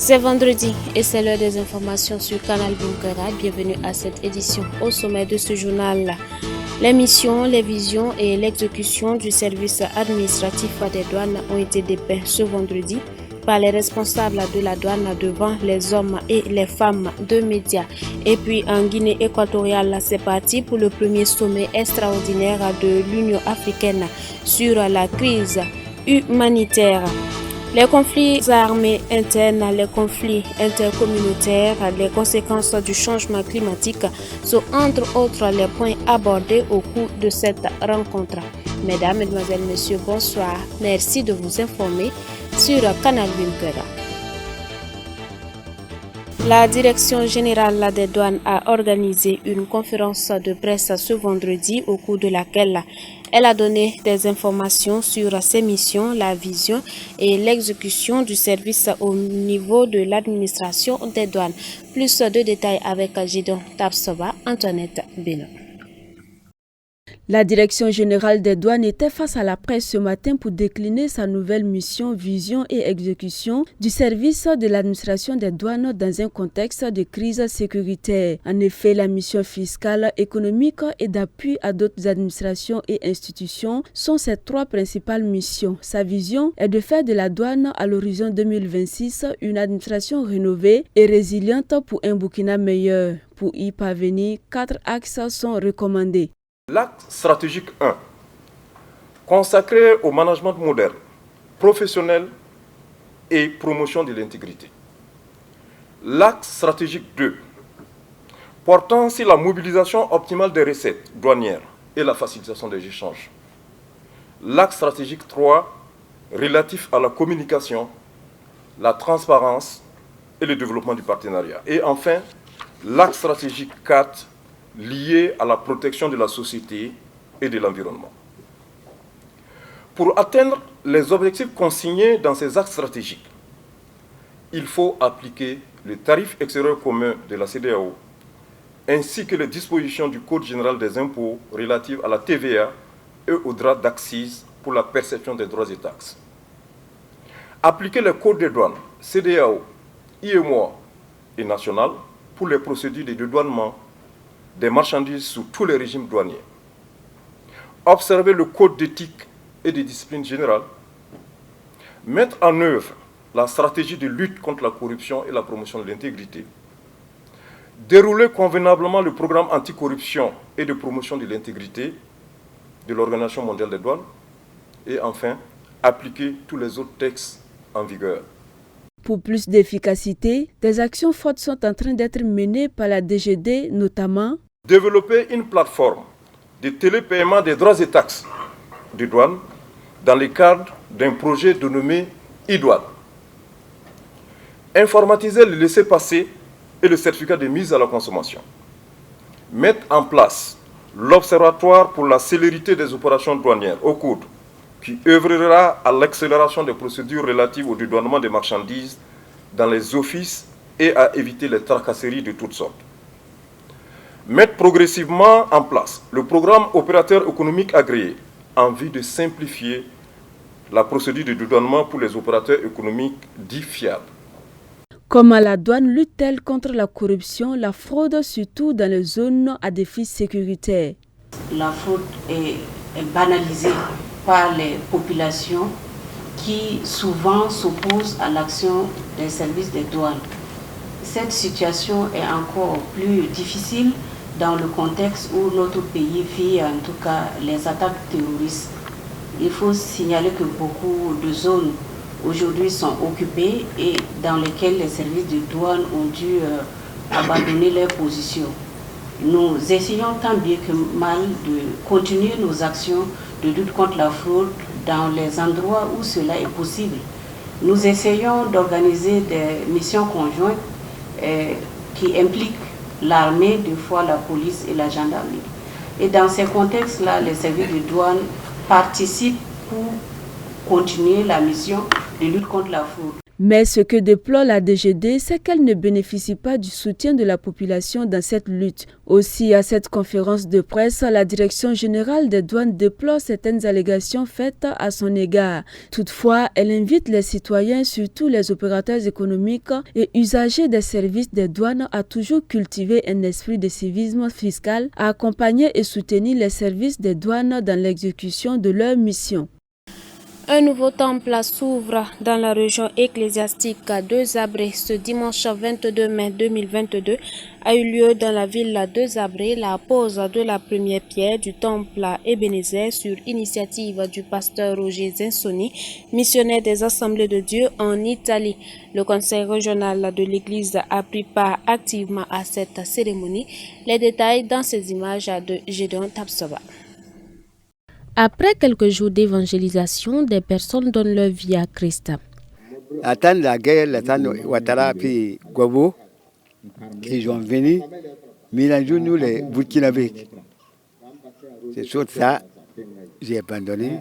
C'est vendredi et c'est l'heure des informations sur Canal Bunkera. Bienvenue à cette édition. Au sommet de ce journal, les missions, les visions et l'exécution du service administratif des douanes ont été dépeints ce vendredi par les responsables de la douane devant les hommes et les femmes de médias. Et puis en Guinée équatoriale, c'est parti pour le premier sommet extraordinaire de l'Union africaine sur la crise humanitaire. Les conflits armés internes, les conflits intercommunautaires, les conséquences du changement climatique sont entre autres les points abordés au cours de cette rencontre. Mesdames, Mesdemoiselles, Messieurs, bonsoir. Merci de vous informer sur Canal Bunkera. La Direction générale des douanes a organisé une conférence de presse ce vendredi au cours de laquelle elle a donné des informations sur ses missions, la vision et l'exécution du service au niveau de l'administration des douanes. Plus de détails avec Gidon Tabsoba, Antoinette Beno. La Direction générale des douanes était face à la presse ce matin pour décliner sa nouvelle mission, vision et exécution du service de l'administration des douanes dans un contexte de crise sécuritaire. En effet, la mission fiscale, économique et d'appui à d'autres administrations et institutions sont ses trois principales missions. Sa vision est de faire de la douane à l'horizon 2026 une administration rénovée et résiliente pour un Burkina meilleur. Pour y parvenir, 4 axes sont recommandés. L'axe stratégique 1, consacré au management moderne, professionnel et promotion de l'intégrité. L'axe stratégique 2, portant sur la mobilisation optimale des recettes douanières et la facilitation des échanges. L'axe stratégique 3, relatif à la communication, la transparence et le développement du partenariat. Et enfin, l'axe stratégique 4, lié à la protection de la société et de l'environnement. Pour atteindre les objectifs consignés dans ces axes stratégiques, il faut appliquer le tarif extérieur commun de la CEDEAO ainsi que les dispositions du Code général des impôts relatives à la TVA et aux droits d'accise pour la perception des droits et taxes. Appliquer le Code des douanes, CEDEAO, IMOA et national pour les procédures de dédouanement des marchandises sous tous les régimes douaniers. Observer le code d'éthique et de discipline générale. Mettre en œuvre la stratégie de lutte contre la corruption et la promotion de l'intégrité. Dérouler convenablement le programme anticorruption et de promotion de l'intégrité de l'Organisation mondiale des douanes. Et enfin, appliquer tous les autres textes en vigueur. Pour plus d'efficacité, des actions fortes sont en train d'être menées par la DGD, notamment développer une plateforme de télépaiement des droits et taxes de douane dans le cadre d'un projet dénommé e-douane. Informatiser le laissez-passer et le certificat de mise à la consommation. Mettre en place l'Observatoire pour la célérité des opérations douanières, OCODE, qui œuvrera à l'accélération des procédures relatives au dédouanement des marchandises dans les offices et à éviter les tracasseries de toutes sortes. Mettre progressivement en place le programme opérateur économique agréé en vue de simplifier la procédure de dédouanement pour les opérateurs économiques dits fiables. Comment la douane lutte-t-elle contre la corruption, la fraude, surtout dans les zones à défi sécuritaire? La fraude est banalisée par les populations qui souvent s'opposent à l'action des services des douanes. Cette situation est encore plus difficile dans le contexte où notre pays vit en tout cas les attaques terroristes. Il faut signaler que beaucoup de zones aujourd'hui sont occupées et dans lesquelles les services de douane ont dû abandonner leurs positions. Nous essayons tant bien que mal de continuer nos actions de lutte contre la fraude dans les endroits où cela est possible. Nous essayons d'organiser des missions conjointes qui impliquent l'armée, des fois la police et la gendarmerie. Et dans ces contextes-là, les services de douane participent pour continuer la mission de lutte contre la fraude. Mais ce que déplore la DGD, c'est qu'elle ne bénéficie pas du soutien de la population dans cette lutte. Aussi, à cette conférence de presse, la Direction générale des douanes déplore certaines allégations faites à son égard. Toutefois, elle invite les citoyens, surtout les opérateurs économiques et usagers des services des douanes, à toujours cultiver un esprit de civisme fiscal, à accompagner et soutenir les services des douanes dans l'exécution de leur mission. Un nouveau temple s'ouvre dans la région ecclésiastique de Zabré. Ce dimanche 22 mai 2022 a eu lieu dans la ville de Zabré la pose de la première pierre du temple Ebenezer sur initiative du pasteur Roger Zinsoni, missionnaire des Assemblées de Dieu en Italie. Le conseil régional de l'église a pris part activement à cette cérémonie. Les détails dans ces images de Gédéon Tapsoba. Après quelques jours d'évangélisation, des personnes donnent leur vie à Christ. Attendre la guerre, l'attendre Ouattara puis Gbagbo, ils ont venu mélanger nous les Burkinabés. C'est sur ça j'ai abandonné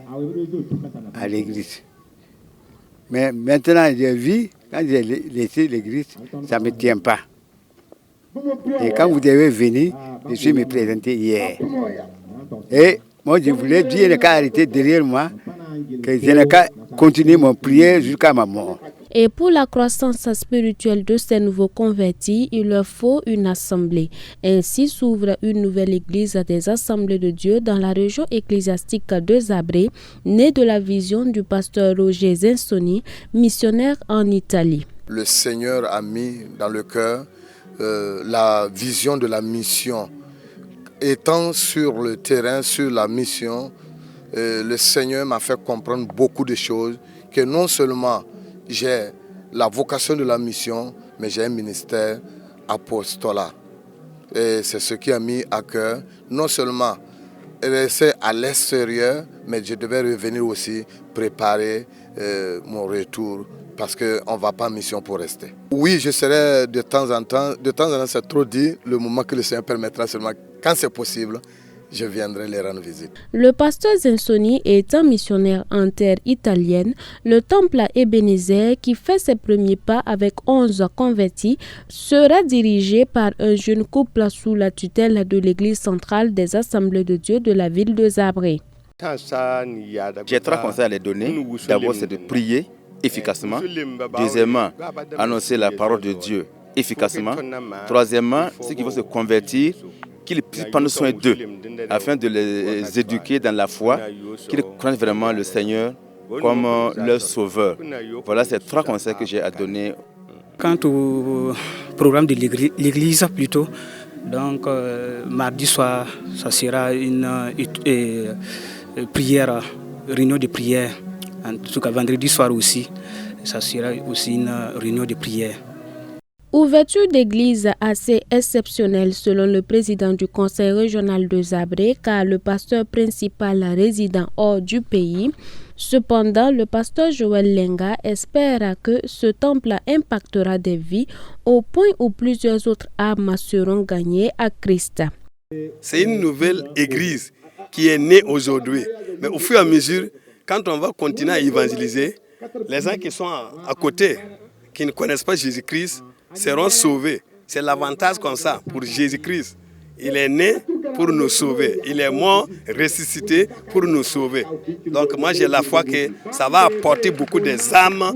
à l'église. Mais maintenant j'ai vu, quand j'ai laissé l'église, ça ne me tient pas. Et quand vous devez venir, je suis me présenter hier. Et moi, je voulais dire qu'à arrêter derrière moi, que je n'ai qu'à continuer mon prière jusqu'à ma mort. Et pour la croissance spirituelle de ces nouveaux convertis, il leur faut une assemblée. Ainsi s'ouvre une nouvelle église des Assemblées de Dieu dans la région ecclésiastique de Zabré, née de la vision du pasteur Roger Zinsoni, missionnaire en Italie. Le Seigneur a mis dans le cœur la vision de la mission. Étant sur le terrain, sur la mission, le Seigneur m'a fait comprendre beaucoup de choses, que non seulement j'ai la vocation de la mission, mais j'ai un ministère apostolat. Et c'est ce qui a mis à cœur, non seulement rester à l'extérieur, mais je devais revenir aussi préparer mon retour, parce qu'on ne va pas en mission pour rester. Oui, je serai de temps en temps c'est trop dit, le moment que le Seigneur permettra seulement, quand c'est possible, je viendrai les rendre visite. Le pasteur Zinsoni étant missionnaire en terre italienne, le temple Ebenezer, qui fait ses premiers pas avec 11 convertis, sera dirigé par un jeune couple sous la tutelle de l'église centrale des Assemblées de Dieu de la ville de Zabré. J'ai 3 conseils à les donner. D'abord, c'est de prier efficacement. Deuxièmement, annoncer la parole de Dieu efficacement. Troisièmement, ceux qui vont se convertir, qu'ils puissent prendre soin d'eux afin de les éduquer dans la foi, qu'ils connaissent vraiment le Seigneur comme leur sauveur. Voilà ces 3 conseils que j'ai à donner. Quant au programme de l'église plutôt, donc mardi soir, ça sera une prière, réunion de prière. En tout cas, vendredi soir aussi, ça sera aussi une réunion de prière. Ouverture d'église assez exceptionnelle selon le président du conseil régional de Zabré, car le pasteur principal résident hors du pays. Cependant, le pasteur Joël Lenga espère que ce temple impactera des vies au point où plusieurs autres âmes seront gagnées à Christ. C'est une nouvelle église qui est née aujourd'hui. Mais au fur et à mesure, quand on va continuer à évangéliser, les gens qui sont à côté, qui ne connaissent pas Jésus-Christ, seront sauvés. C'est l'avantage comme ça pour Jésus-Christ. Il est né pour nous sauver. Il est mort, ressuscité pour nous sauver. Donc moi j'ai la foi que ça va apporter beaucoup d'âmes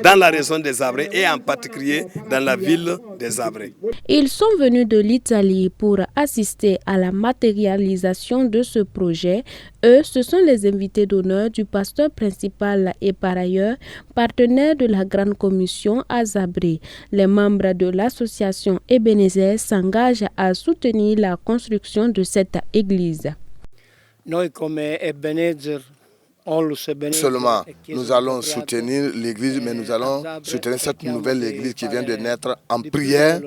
dans la région des Zabré et en particulier dans la ville des Zabré. Ils sont venus de l'Italie pour assister à la matérialisation de ce projet. Eux, ce sont les invités d'honneur du pasteur principal et par ailleurs partenaires de la Grande Commission à Zabré. Les membres de l'association Ebenezer s'engagent à soutenir la construction de cette église. Noi come Ebenezer, Seulement, nous allons soutenir l'église, mais nous allons soutenir cette nouvelle église qui vient de naître en prière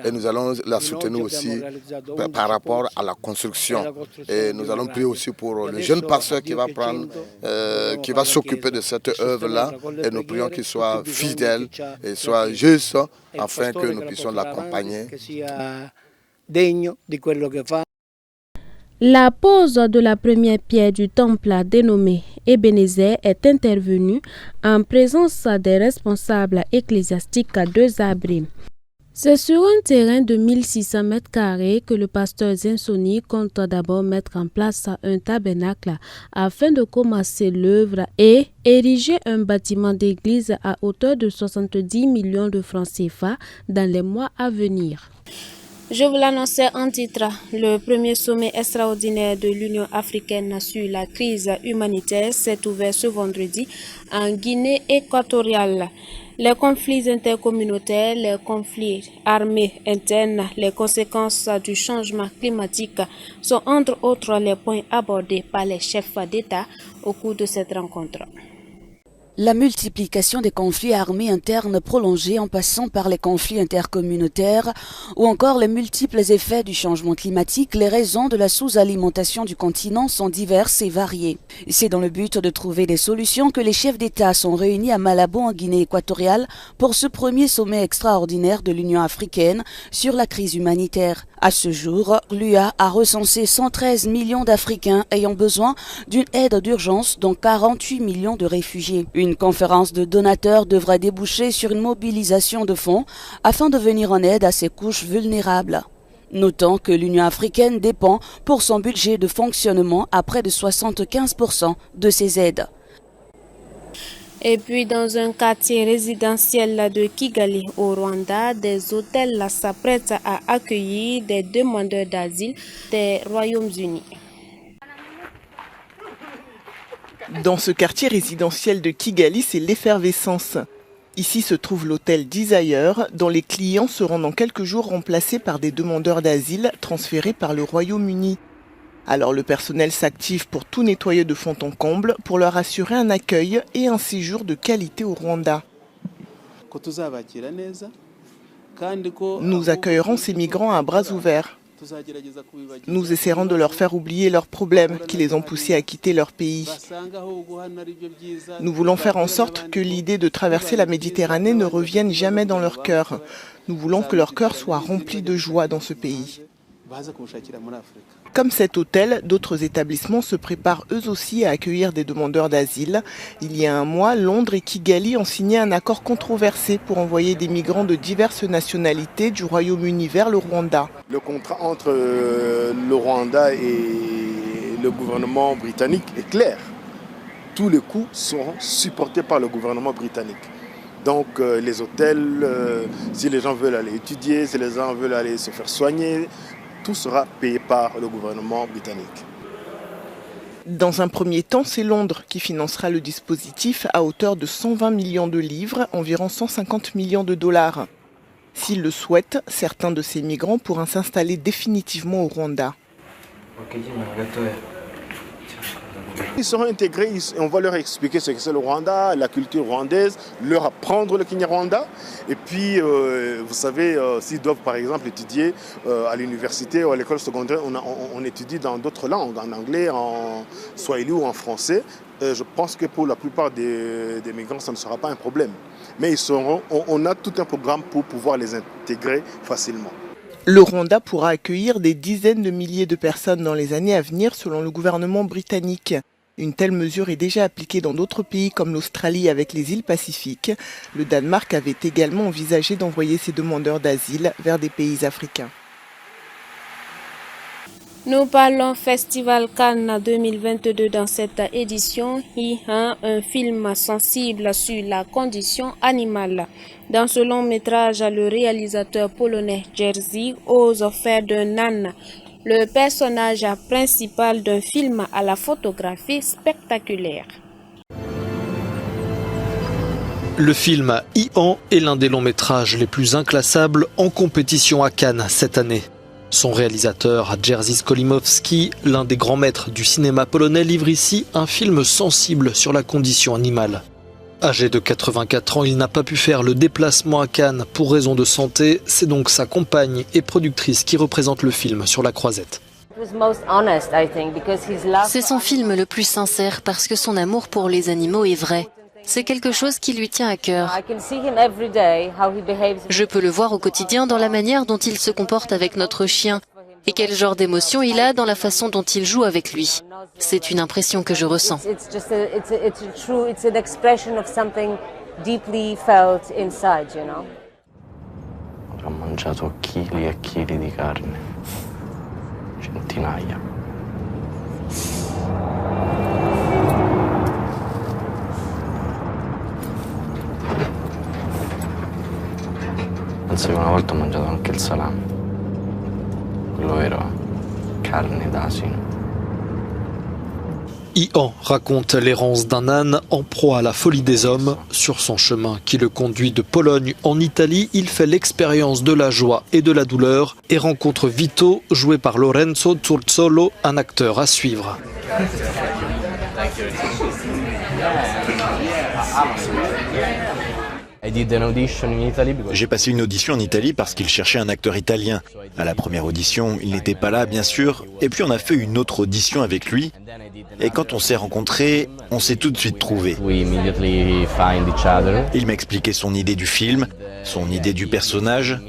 et nous allons la soutenir aussi par rapport à la construction. Et nous allons prier aussi pour le jeune pasteur qui va prendre, qui va s'occuper de cette œuvre-là et nous prions qu'il soit fidèle et soit juste afin que nous puissions l'accompagner. La pose de la première pierre du temple dénommé Ebenezer est intervenue en présence des responsables ecclésiastiques de Zabri. C'est sur un terrain de 1600 m² que le pasteur Zinsoni compte d'abord mettre en place un tabernacle afin de commencer l'œuvre et ériger un bâtiment d'église à hauteur de 70 millions de francs CFA dans les mois à venir. Je vous l'annonçais en titre, le premier sommet extraordinaire de l'Union africaine sur la crise humanitaire s'est ouvert ce vendredi en Guinée équatoriale. Les conflits intercommunautaires, les conflits armés internes, les conséquences du changement climatique sont entre autres les points abordés par les chefs d'État au cours de cette rencontre. La multiplication des conflits armés internes prolongés en passant par les conflits intercommunautaires ou encore les multiples effets du changement climatique, les raisons de la sous-alimentation du continent sont diverses et variées. C'est dans le but de trouver des solutions que les chefs d'État sont réunis à Malabo en Guinée équatoriale pour ce premier sommet extraordinaire de l'Union africaine sur la crise humanitaire. À ce jour, l'UA a recensé 113 millions d'Africains ayant besoin d'une aide d'urgence, dont 48 millions de réfugiés. Une conférence de donateurs devra déboucher sur une mobilisation de fonds afin de venir en aide à ces couches vulnérables. Notons que l'Union africaine dépend pour son budget de fonctionnement à près de 75% de ses aides. Et puis dans un quartier résidentiel de Kigali au Rwanda, des hôtels s'apprêtent à accueillir des demandeurs d'asile des Royaumes-Unis. Dans ce quartier résidentiel de Kigali, c'est l'effervescence. Ici se trouve l'hôtel Desire, dont les clients seront dans quelques jours remplacés par des demandeurs d'asile transférés par le Royaume-Uni. Alors le personnel s'active pour tout nettoyer de fond en comble, pour leur assurer un accueil et un séjour de qualité au Rwanda. Nous accueillerons ces migrants à bras ouverts. Nous essaierons de leur faire oublier leurs problèmes qui les ont poussés à quitter leur pays. Nous voulons faire en sorte que l'idée de traverser la Méditerranée ne revienne jamais dans leur cœur. Nous voulons que leur cœur soit rempli de joie dans ce pays. Comme cet hôtel, d'autres établissements se préparent eux aussi à accueillir des demandeurs d'asile. Il y a un mois, Londres et Kigali ont signé un accord controversé pour envoyer des migrants de diverses nationalités du Royaume-Uni vers le Rwanda. Le contrat entre le Rwanda et le gouvernement britannique est clair. Tous les coûts seront supportés par le gouvernement britannique. Donc les hôtels, si les gens veulent aller étudier, si les gens veulent aller se faire soigner, tout sera payé par le gouvernement britannique. Dans un premier temps, c'est Londres qui financera le dispositif à hauteur de 120 millions de livres, environ 150 millions de dollars. S'ils le souhaitent, certains de ces migrants pourront s'installer définitivement au Rwanda. Ils seront intégrés, on va leur expliquer ce que c'est le Rwanda, la culture rwandaise, leur apprendre le Kinyarwanda. Et puis, vous savez, s'ils doivent par exemple étudier à l'université ou à l'école secondaire, on étudie dans d'autres langues, en anglais, en swahili ou en français. Je pense que pour la plupart des migrants, ça ne sera pas un problème. Mais on a tout un programme pour pouvoir les intégrer facilement. Le Rwanda pourra accueillir des dizaines de milliers de personnes dans les années à venir selon le gouvernement britannique. Une telle mesure est déjà appliquée dans d'autres pays comme l'Australie avec les îles Pacifiques. Le Danemark avait également envisagé d'envoyer ses demandeurs d'asile vers des pays africains. Nous parlons Festival Cannes 2022 dans cette édition. Un film sensible sur la condition animale. Dans ce long métrage, le réalisateur polonais Jerzy ose faire d'un âne le personnage principal d'un film à la photographie spectaculaire. Le film Ian est l'un des longs métrages les plus inclassables en compétition à Cannes cette année. Son réalisateur, Jerzy Skolimowski, l'un des grands maîtres du cinéma polonais, livre ici un film sensible sur la condition animale. Âgé de 84 ans, il n'a pas pu faire le déplacement à Cannes pour raison de santé. C'est donc sa compagne et productrice qui représente le film sur la croisette. C'est son film le plus sincère parce que son amour pour les animaux est vrai. C'est quelque chose qui lui tient à cœur. Je peux le voir au quotidien dans la manière dont il se comporte avec notre chien. et quel genre d'émotion il a dans la façon dont il joue avec lui. C'est une impression que je ressens. Ho mangiato chili e chili di carne, centinaia. Penso che una volta ho mangiato anche il salame, quello vero, carne d'asino. Ian raconte l'errance d'un âne en proie à la folie des hommes. Sur son chemin qui le conduit de Pologne en Italie, il fait l'expérience de la joie et de la douleur et rencontre Vito, joué par Lorenzo Zurzolo, un acteur à suivre. J'ai passé une audition en Italie parce qu'il cherchait un acteur italien. À la première audition, il n'était pas là, bien sûr. Et puis on a fait une autre audition avec lui. Et quand on s'est rencontrés, on s'est tout de suite trouvés. Il m'a expliqué son idée du film, son idée du personnage.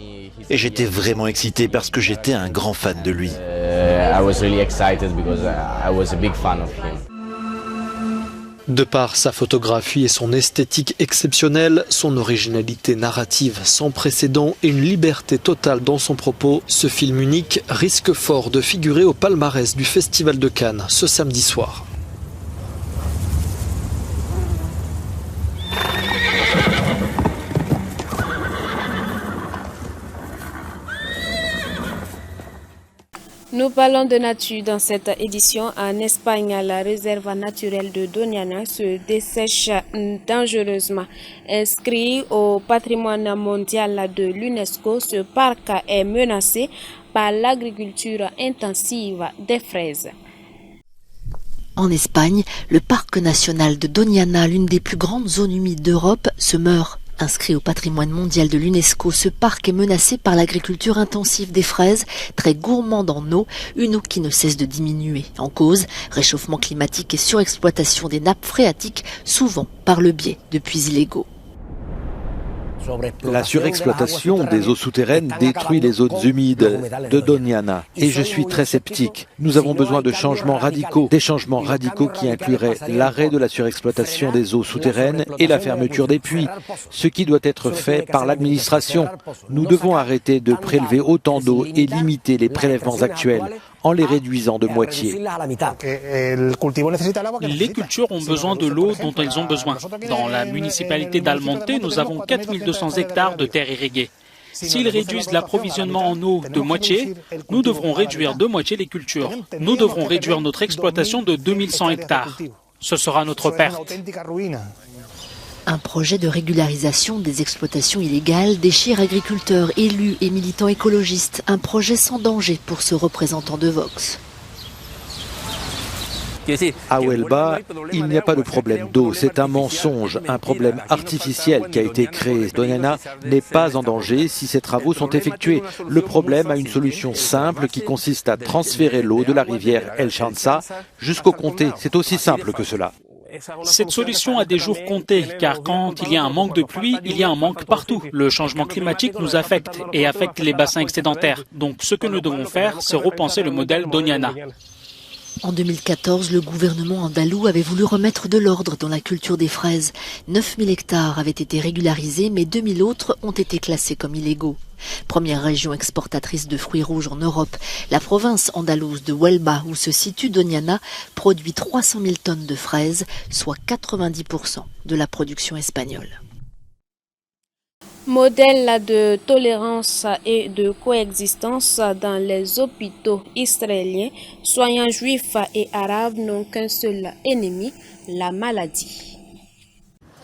Et j'étais vraiment excité parce que j'étais un grand fan de lui. De par sa photographie et son esthétique exceptionnelle, son originalité narrative sans précédent et une liberté totale dans son propos, ce film unique risque fort de figurer au palmarès du Festival de Cannes ce samedi soir. Nous parlons de nature dans cette édition. En Espagne, la réserve naturelle de Doñana se dessèche dangereusement. Inscrit au patrimoine mondial de l'UNESCO, ce parc est menacé par l'agriculture intensive des fraises. En Espagne, le parc national de Doñana, l'une des plus grandes zones humides d'Europe, se meurt. Inscrit au patrimoine mondial de l'UNESCO, ce parc est menacé par l'agriculture intensive des fraises, très gourmande en eau, une eau qui ne cesse de diminuer. En cause, réchauffement climatique et surexploitation des nappes phréatiques, souvent par le biais de puits illégaux. La surexploitation des eaux souterraines détruit les zones humides de Doñana et je suis très sceptique. Nous avons besoin de changements radicaux, des changements radicaux qui incluraient l'arrêt de la surexploitation des eaux souterraines et la fermeture des puits, ce qui doit être fait par l'administration. Nous devons arrêter de prélever autant d'eau et limiter les prélèvements actuels en les réduisant de moitié. Les cultures ont besoin de l'eau dont elles ont besoin. Dans la municipalité d'Almonte, nous avons 4200 hectares de terres irriguées. S'ils réduisent l'approvisionnement en eau de moitié, nous devrons réduire de moitié les cultures. Nous devrons réduire notre exploitation de 2100 hectares. Ce sera notre perte. Un projet de régularisation des exploitations illégales déchire agriculteurs, élus et militants écologistes. Un projet sans danger pour ce représentant de Vox. À Huelva, il n'y a pas de problème d'eau, c'est un mensonge, un problème artificiel qui a été créé. Doñana n'est pas en danger si ces travaux sont effectués. Le problème a une solution simple qui consiste à transférer l'eau de la rivière El Chanza jusqu'au comté. C'est aussi simple que cela. Cette solution a des jours comptés, car quand il y a un manque de pluie, il y a un manque partout. Le changement climatique nous affecte et affecte les bassins excédentaires. Donc ce que nous devons faire, c'est repenser le modèle Doñana. En 2014, le gouvernement andalou avait voulu remettre de l'ordre dans la culture des fraises. 9000 hectares avaient été régularisés, mais 2000 autres ont été classés comme illégaux. Première région exportatrice de fruits rouges en Europe, la province andalouse de Huelva, où se situe Doñana, produit 300 000 tonnes de fraises, soit 90% de la production espagnole. Modèle de tolérance et de coexistence dans les hôpitaux israéliens, soignants juifs et arabes n'ont qu'un seul ennemi, la maladie.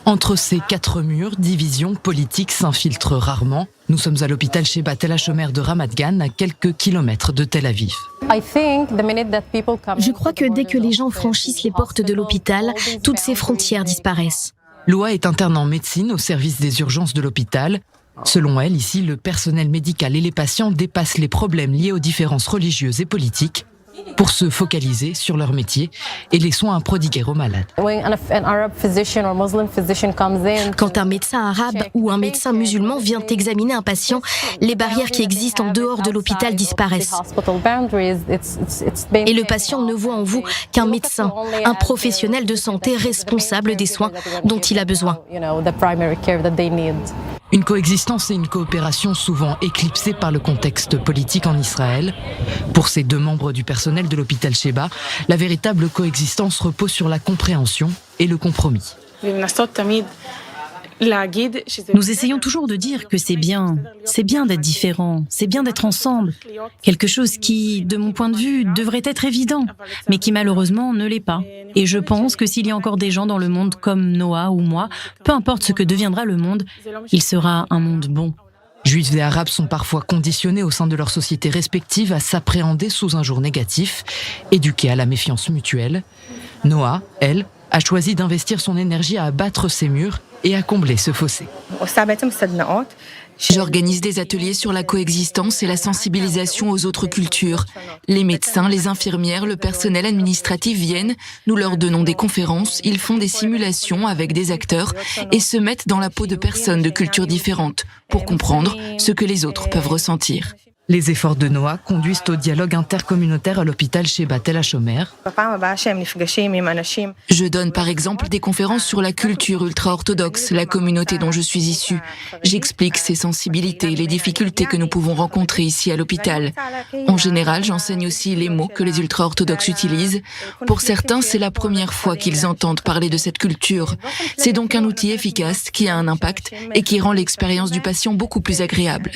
Entre ces quatre murs, divisions politiques s'infiltrent rarement. Nous sommes à l'hôpital Shebat El Hashomer de Ramat Gan, à quelques kilomètres de Tel Aviv. Je crois que dès que les gens franchissent les portes de l'hôpital, toutes ces frontières disparaissent. Loa est interne en médecine au service des urgences de l'hôpital. Selon elle, ici, le personnel médical et les patients dépassent les problèmes liés aux différences religieuses et politiques. pour se focaliser sur leur métier et les soins à prodiguer aux malades. Quand un médecin arabe ou un médecin musulman vient examiner un patient, les barrières qui existent en dehors de l'hôpital disparaissent. Et le patient ne voit en vous qu'un médecin, un professionnel de santé responsable des soins dont il a besoin. Une coexistence et une coopération souvent éclipsées par le contexte politique en Israël. Pour ces deux membres du personnel de l'hôpital Sheba, la véritable coexistence repose sur la compréhension et le compromis. Nous essayons toujours de dire que c'est bien d'être différent, c'est bien d'être ensemble. Quelque chose qui, de mon point de vue, devrait être évident, mais qui malheureusement ne l'est pas. Et je pense que s'il y a encore des gens dans le monde comme Noah ou moi, peu importe ce que deviendra le monde, il sera un monde bon. Juifs et Arabes sont parfois conditionnés au sein de leurs sociétés respectives à s'appréhender sous un jour négatif, éduqués à la méfiance mutuelle. Noah, elle, a choisi d'investir son énergie à abattre ces murs et à combler ce fossé. J'organise des ateliers sur la coexistence et la sensibilisation aux autres cultures. Les médecins, les infirmières, le personnel administratif viennent, nous leur donnons des conférences, ils font des simulations avec des acteurs et se mettent dans la peau de personnes de cultures différentes pour comprendre ce que les autres peuvent ressentir. Les efforts de Noah conduisent au dialogue intercommunautaire à l'hôpital Sheba Tel HaShomer. Je donne par exemple des conférences sur la culture ultra-orthodoxe, la communauté dont je suis issue. J'explique ces sensibilités, les difficultés que nous pouvons rencontrer ici à l'hôpital. En général, j'enseigne aussi les mots que les ultra-orthodoxes utilisent. Pour certains, c'est la première fois qu'ils entendent parler de cette culture. C'est donc un outil efficace qui a un impact et qui rend l'expérience du patient beaucoup plus agréable.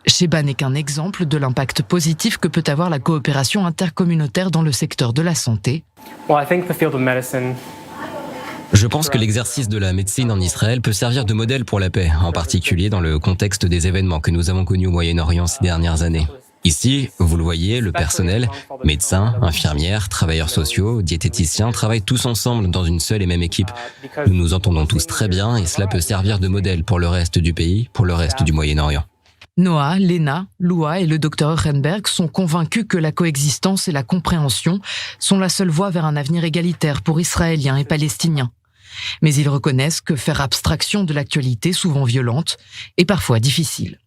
Sheba n'est qu'un exemple de l'impact positif que peut avoir la coopération intercommunautaire dans le secteur de la santé. Je pense que l'exercice de la médecine en Israël peut servir de modèle pour la paix, en particulier dans le contexte des événements que nous avons connus au Moyen-Orient ces dernières années. Ici, vous le voyez, le personnel, médecins, infirmières, travailleurs sociaux, diététiciens, travaillent tous ensemble dans une seule et même équipe. Nous nous entendons tous très bien et cela peut servir de modèle pour le reste du pays, pour le reste du Moyen-Orient. Noah, Lena, Loua et le docteur Ehrenberg sont convaincus que la coexistence et la compréhension sont la seule voie vers un avenir égalitaire pour Israéliens et Palestiniens. Mais ils reconnaissent que faire abstraction de l'actualité souvent violente est parfois difficile.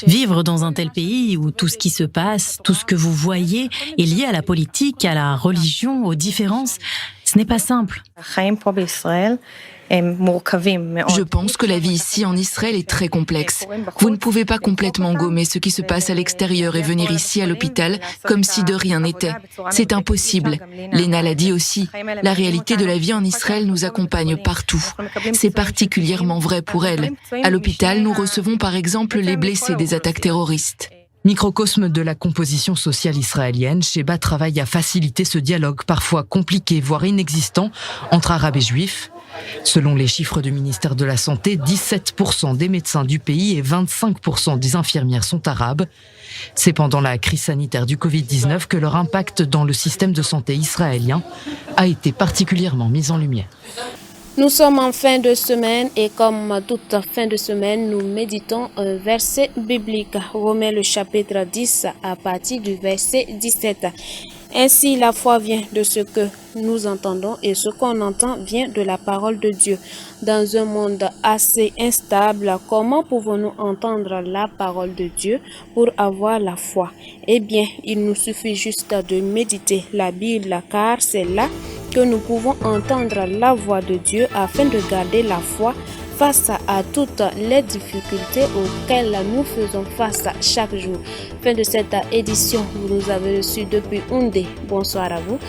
Vivre dans un tel pays où tout ce qui se passe, tout ce que vous voyez est lié à la politique, à la religion, aux différences, ce n'est pas simple. Je pense que la vie ici en Israël est très complexe. Vous ne pouvez pas complètement gommer ce qui se passe à l'extérieur et venir ici à l'hôpital comme si de rien n'était. C'est impossible. Lena l'a dit aussi. La réalité de la vie en Israël nous accompagne partout. C'est particulièrement vrai pour elle. À l'hôpital, nous recevons par exemple les blessés des attaques terroristes. Microcosme de la composition sociale israélienne, Sheba travaille à faciliter ce dialogue parfois compliqué, voire inexistant, entre Arabes et Juifs. Selon les chiffres du ministère de la Santé, 17% des médecins du pays et 25% des infirmières sont arabes. C'est pendant la crise sanitaire du Covid-19 que leur impact dans le système de santé israélien a été particulièrement mis en lumière. Nous sommes en fin de semaine et comme toute fin de semaine, nous méditons un verset biblique. Romains le chapitre 10 à partir du verset 17. Ainsi, la foi vient de ce que nous entendons et ce qu'on entend vient de la parole de Dieu. Dans un monde assez instable, comment pouvons-nous entendre la parole de Dieu pour avoir la foi? Eh bien, il nous suffit juste de méditer la Bible car c'est là que nous pouvons entendre la voix de Dieu afin de garder la foi face à toutes les difficultés auxquelles nous faisons face chaque jour. Fin de cette édition, vous nous avez reçus depuis Houndé. Bonsoir à vous.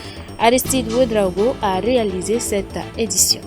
Aristide Ouedraogo a réalisé cette édition.